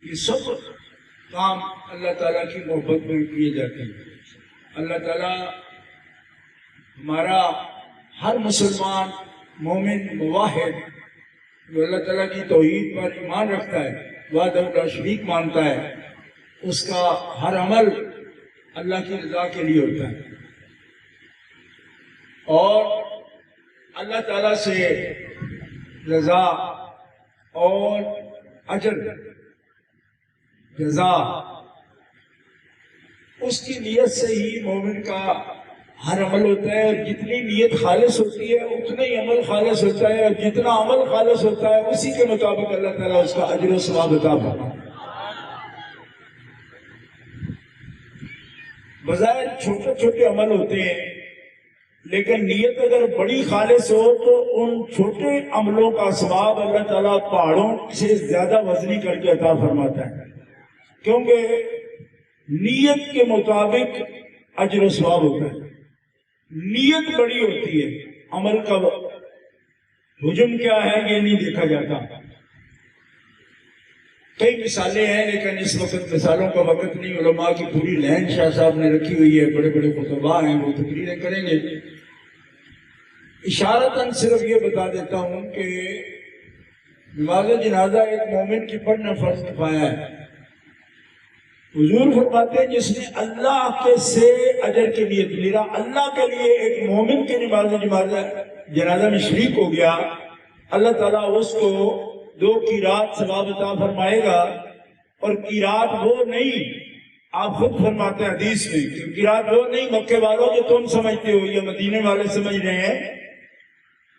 یہ سب کام اللہ تعالیٰ کی محبت میں کیے جاتے ہیں۔ اللہ تعالیٰ ہمارا ہر مسلمان مومن موحد جو اللہ تعالیٰ کی توحید پر ایمان رکھتا ہے، وحدہ لا شریک مانتا ہے، اس کا ہر عمل اللہ کی رضا کے لیے ہوتا ہے، اور اللہ تعالیٰ سے رضا اور اجر جزا اس کی نیت سے ہی مومن کا ہر عمل ہوتا ہے، اور جتنی نیت خالص ہوتی ہے اتنا ہی عمل خالص ہوتا ہے، اور جتنا عمل خالص ہوتا ہے اسی کے مطابق اللہ تعالیٰ اس کا اجر و ثواب عطا فرماتا ہے۔ بظاہر چھوٹے چھوٹے عمل ہوتے ہیں، لیکن نیت اگر بڑی خالص ہو تو ان چھوٹے عملوں کا ثواب اللہ تعالیٰ پہاڑوں سے زیادہ وزنی کر کے عطا فرماتا ہے، کیونکہ نیت کے مطابق اجر و ثواب ہوتا ہے۔ نیت بڑی ہوتی ہے، عمل کا حجم کیا ہے یہ نہیں دیکھا جاتا۔ کئی مثالیں ہیں لیکن اس وقت مثالوں کا وقت نہیں، علماء کی پوری لائن شاہ صاحب نے رکھی ہوئی ہے، بڑے بڑے خطباء ہیں، وہ تقریریں کریں گے۔ اشارتاً صرف یہ بتا دیتا ہوں کہ نماز جنازہ ایک مومن کی پڑھنا فرض کفایہ ہے۔ حضور فرماتے ہیں جس نے اللہ کے سے اجر کے لیے دلیرا اللہ کے لیے ایک مومن کے نماز جنازہ میں شریک ہو گیا، اللہ تعالیٰ اس کو 2 قیرات ثواب عطا فرمائے گا۔ اور قیرات وہ نہیں، آپ خود فرماتے ہیں حدیث میں کہ قیرات وہ نہیں مکے والوں جو تم سمجھتے ہو یا مدینے والے سمجھ رہے ہیں،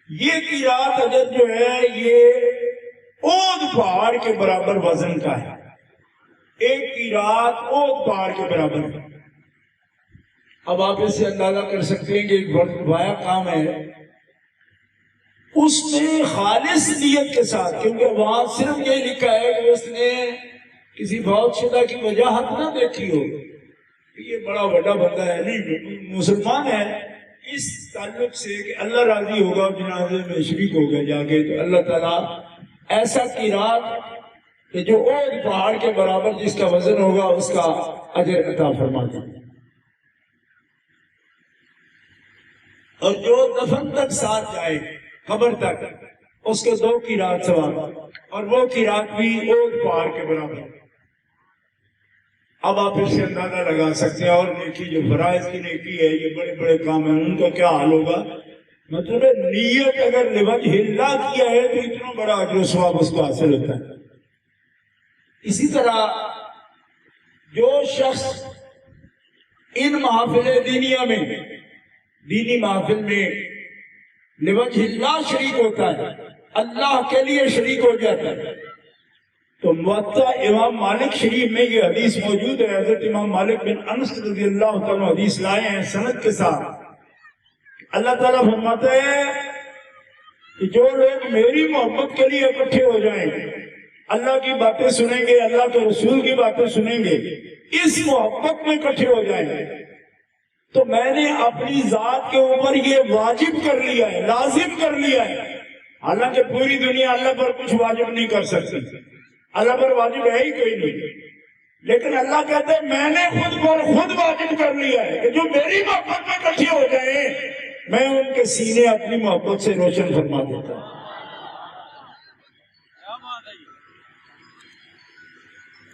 یہ قیرات اجر جو ہے یہ اود پہاڑ کے برابر وزن کا ہے۔ ایک قیرات اود پہاڑ کے برابر ہے۔ اب آپ اسے اندازہ کر سکتے ہیں کہ ایک بہت بڑا کام ہے، اس میں خالص نیت کے ساتھ، کیونکہ وہاں صرف یہ لکھا ہے کہ اس نے کسی فوت شدہ کی وجاہت نہ دیکھی ہو، یہ بڑا بڑا بندہ ہے، نہیں مسلمان ہے، اس تعلق سے کہ اللہ راضی ہوگا جنازے میں شریک ہو گیا جا کے، تو اللہ تعالیٰ ایسا قیرات کہ جو اور پہاڑ کے برابر جس کا وزن ہوگا اس کا اجر عطا فرماتا ہے۔ اور جو دفن تک ساتھ جائے قبر تک، اس کے 2 قیرات ثواب، اور وہ قیرات بھی اور پہاڑ کے برابر۔ اب آپ اس سے اندازہ لگا سکتے ہیں، اور نیکی جو فرائض کی نیکی ہے، یہ بڑے بڑے کام ہیں، ان کا کیا حال ہوگا۔ مطلب نیت اگر لوجہ اللہ کیا ہے تو اتنا بڑا اجر و ثواب اس کو حاصل ہوتا ہے۔ اسی طرح جو شخص ان محافل دینیہ میں، دینی محافل میں لوجہ اللہ شریک ہوتا ہے، اللہ کے لیے شریک ہو جاتا ہے، تو موطا امام مالک شریف میں یہ حدیث موجود ہے، حضرت امام مالک بن انس رضی اللہ تعالیٰ حدیث لائے ہیں سند کے ساتھ۔ اللہ تعالیٰ فرماتا ہے کہ جو لوگ میری محبت کے لیے اکٹھے ہو جائیں، اللہ کی باتیں سنیں گے، اللہ کے رسول کی باتیں سنیں گے، اس محبت میں اکٹھے ہو جائیں گے، تو میں نے اپنی ذات کے اوپر یہ واجب کر لیا ہے، لازم کر لیا ہے۔ حالانکہ پوری دنیا اللہ پر کچھ واجب نہیں کر سکتی، اللہ پر واجب ہے ہی کوئی نہیں، لیکن اللہ کہتا ہے میں نے خود پر خود واجب کر لیا ہے کہ جو میری محبت میں اکٹھے ہو جائیں میں ان کے سینے اپنی محبت سے روشن فرما دیتا ہوں۔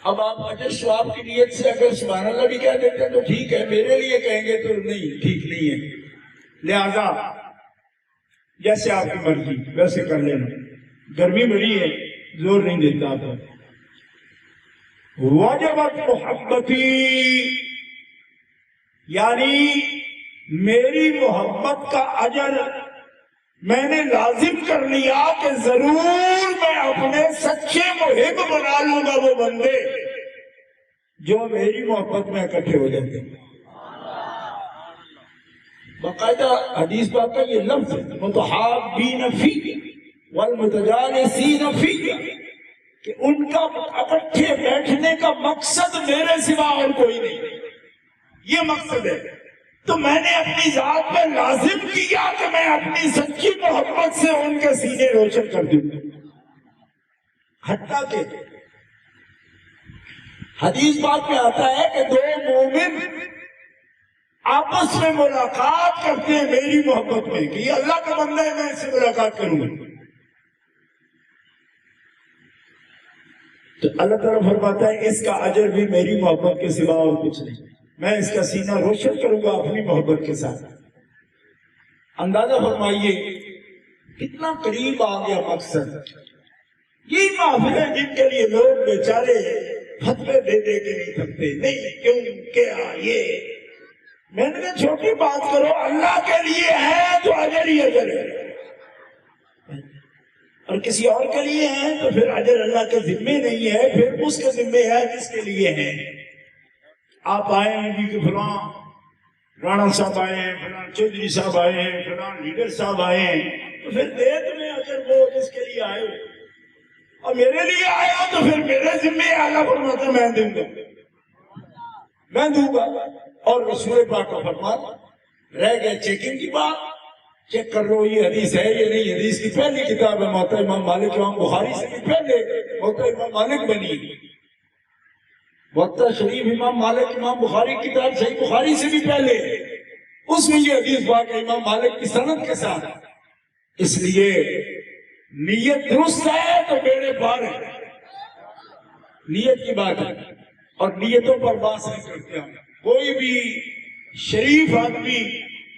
اب آپ اجر ثواب کی نیت سے اگر سبحان اللہ بھی کہہ دیتے ہیں تو ٹھیک ہے، میرے لیے کہیں گے تو نہیں، ٹھیک نہیں ہے۔ لہذا جیسے آپ کی مرضی ویسے کر لینا، گرمی بڑی ہے زور نہیں دیتا آپ۔ وجبت محبتی، یعنی میری محبت کا اجر میں نے لازم کر لیا کہ ضرور میں اپنے سچے محب بنا لوں گا وہ بندے جو میری محبت میں اکٹھے ہو جاتے ہیں۔ باقاعدہ حدیث پاک کا یہ لفظ ہے متحابین فی والمتجالسین فی، کہ ان کا اکٹھے بیٹھنے کا مقصد میرے سوا اور کوئی نہیں، یہ مقصد ہے۔ تو میں نے اپنی ذات میں لازم کیا کہ میں اپنی سچی محبت سے ان کے سینے روشن کر دوں، حتیٰ کہ حدیث بات میں آتا ہے کہ دو مومن آپس میں ملاقات کرتے ہیں میری محبت میں، کہ یہ اللہ کا بندہ ہے، میں اس سے ملاقات کروں گا، تو اللہ تعالیٰ فرماتا ہے اس کا اجر بھی میری محبت کے سوا اور کچھ نہیں، میں اس کا سینہ روشن کروں گا اپنی محبت کے ساتھ۔ اندازہ فرمائیے کتنا قریب آ گیا مقصد۔ یہ محفلیں جن کے لیے لوگ بیچارے فتوے دے دے کے نہیں تھکتے، نہیں کیوں کیا یہ، میں نے کہا چھوٹی بات کرو، اللہ کے لیے ہے تو اجر ہی اجر ہے، اور کسی اور کے لیے ہے تو پھر اجر اللہ کے ذمے نہیں ہے، پھر اس کے ذمے ہے جس کے لیے ہے۔ آپ آئے ہیں جی کہ فلاں رانا صاحب آئے ہیں، فلاں چودھری صاحب آئے ہیں، فلاں لیڈر صاحب آئے ہیں، تو پھر دے تمہیں اجر وہ جس کے لیے آئے، اور میرے لیے آیا تو پھر میرے ذمے اللہ فرماتا میں دوں گا، میں دوں گا۔ اور رسول پاک کا فرمان رہ گیا چیکنگ کی بات، چیک کر لو یہ حدیث ہے یہ نہیں، حدیث کی پہلی کتاب ہے موطا امام مالک، امام بخاری سے بھی پہلے موطا امام مالک بنی، موطا شریف امام مالک امام بخاری کی کتاب صحیح بخاری سے بھی پہلے، اس میں یہ حدیث پاک ہے امام مالک کی سند کے ساتھ۔ اس لیے نیت درست ہے تو بیڑے پار ہے، نیت کی بات ہے، اور نیتوں پر باس نہیں کرتے ہم، کوئی بھی شریف آدمی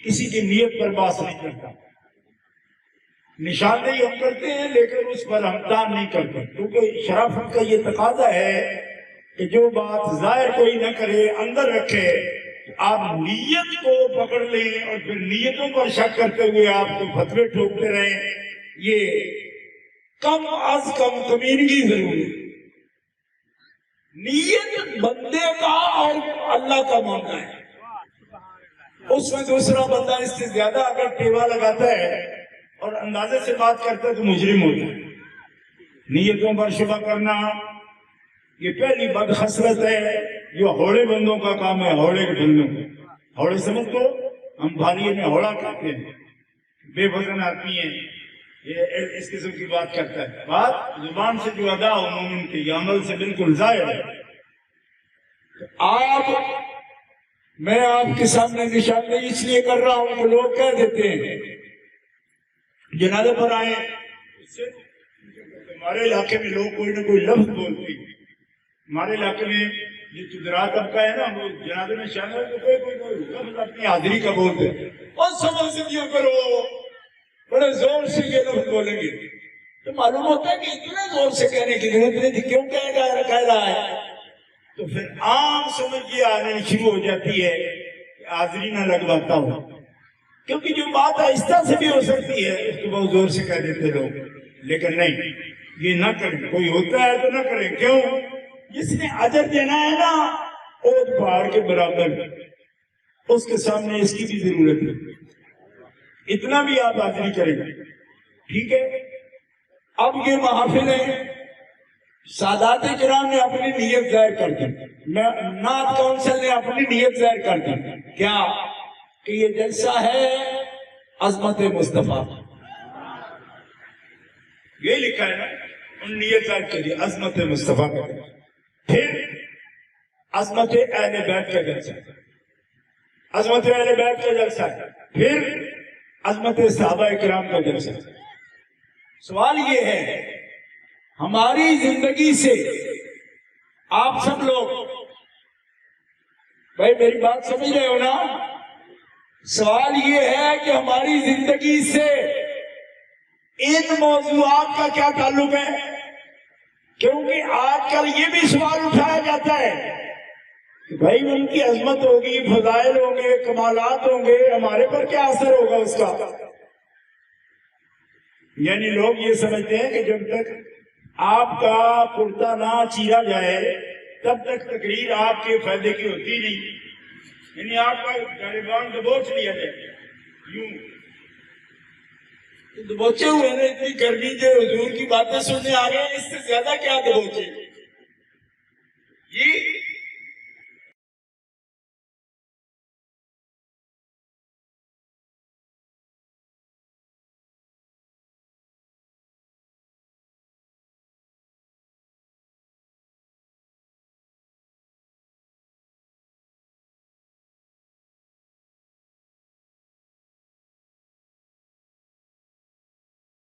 کسی کی نیت پر باس نہیں کرتا، نشاندہی ہم کرتے ہیں لیکن اس پر ہم تان نہیں کرتے، کیونکہ شرافت کا یہ تقاضا ہے کہ جو بات ظاہر کوئی نہ کرے اندر رکھے، آپ نیت کو پکڑ لیں اور پھر نیتوں پر شک کرتے ہوئے آپ کو فتوے ٹھوکتے رہیں، یہ کم از کم کمینگی ضروری۔ نیت بندے کا اور اللہ کا معاملہ ہے، اس میں دوسرا بندہ اس سے زیادہ اگر ٹیوا لگاتا ہے اور اندازے سے بات کرتا ہے تو مجرم ہوتا ہے۔ نیتوں پر شبہ کرنا یہ پہلی بد خصلت ہے جو ہوڑے بندوں کا کام ہے، ہوڑے کے بندوں کا۔ ہوڑے سمجھ کو ہم بھالیے میں ہوڑا کہتے ہیں، بے وزن آدمی ہیں، یہ اس قسم کی بات کرتا ہے، بات زبان سے جو ادا ہو مومن کی، یہ عمل سے بالکل ظاہر ہے۔ میں آپ کے سامنے نشاندہی اس لیے کر رہا ہوں کہ لوگ کہہ دیتے ہیں جنازے پر آئے، ہمارے علاقے میں لوگ کوئی نہ کوئی لفظ بولتے ہیں، ہمارے علاقے میں جو چدرا طبقہ ہے نا وہ جنازے میں شامل ہے تو کوئی لفظ اپنی حاضری کا بولتے ہیں، اور سمجھ سے دیا کرو بڑے زور سے یہ لفظ بولیں گے، تو معلوم ہوتا ہے کہ اتنے زور سے کہنے کی ضرورت نہیں تھی، کیوں کہہ رہا ہے؟ تو پھر عام سمجھ یہ آنے شروع ہو جاتی ہے کہ حاضری نہ لگواتا ہوں، کیونکہ جو بات آہستہ سے بھی ہو سکتی ہے اس کو بہت زور سے کہہ دیتے لوگ، لیکن نہیں، یہ نہ کریں، کوئی ہوتا ہے تو نہ کریں۔ کیوں؟ جس نے اجر دینا ہے نا اوٹ پہاڑ کے برابر، اس کے سامنے اس کی بھی ضرورت ہے، اتنا بھی آپ حاضری کریں، ٹھیک ہے؟ اب یہ محافلیں سادات کرام نے اپنی نیت ظاہر کر دی، نعت کونسل نے اپنی نیت ظاہر کر دی، کیا کہ یہ جلسہ ہے عظمت مصطفیٰ، یہ لکھا ہے نا، ان نیت ظاہر کر دی عظمت مصطفیٰ کا، پھر عظمت اہل بیت کا جلسہ، عظمت اہل بیت کا جلسہ، پھر عظمت صحابہ کرام کا جلسہ۔ سوال یہ ہے ہماری زندگی سے آپ سب لوگ، بھائی میری بات سمجھ رہے ہو نا؟ سوال یہ ہے کہ ہماری زندگی سے ان موضوعات کا کیا تعلق ہے؟ کیونکہ آج کل یہ بھی سوال اٹھایا جاتا ہے کہ بھائی ان کی عظمت ہوگی، فضائل ہوں گے، کمالات ہوں گے، ہمارے پر کیا اثر ہوگا اس کا؟ یعنی لوگ یہ سمجھتے ہیں کہ جب تک آپ کا کرتا نہ چیرا جائے تب تک تقریر آپ کے فائدے کی ہوتی نہیں، یعنی آپ کا گریبان دبوچ لیا جائے، یوں دبوچے ہوئے ہیں، اتنی گرمی جو حضور کی باتیں سننے آ گئے، اس سے زیادہ کیا دبوچے؟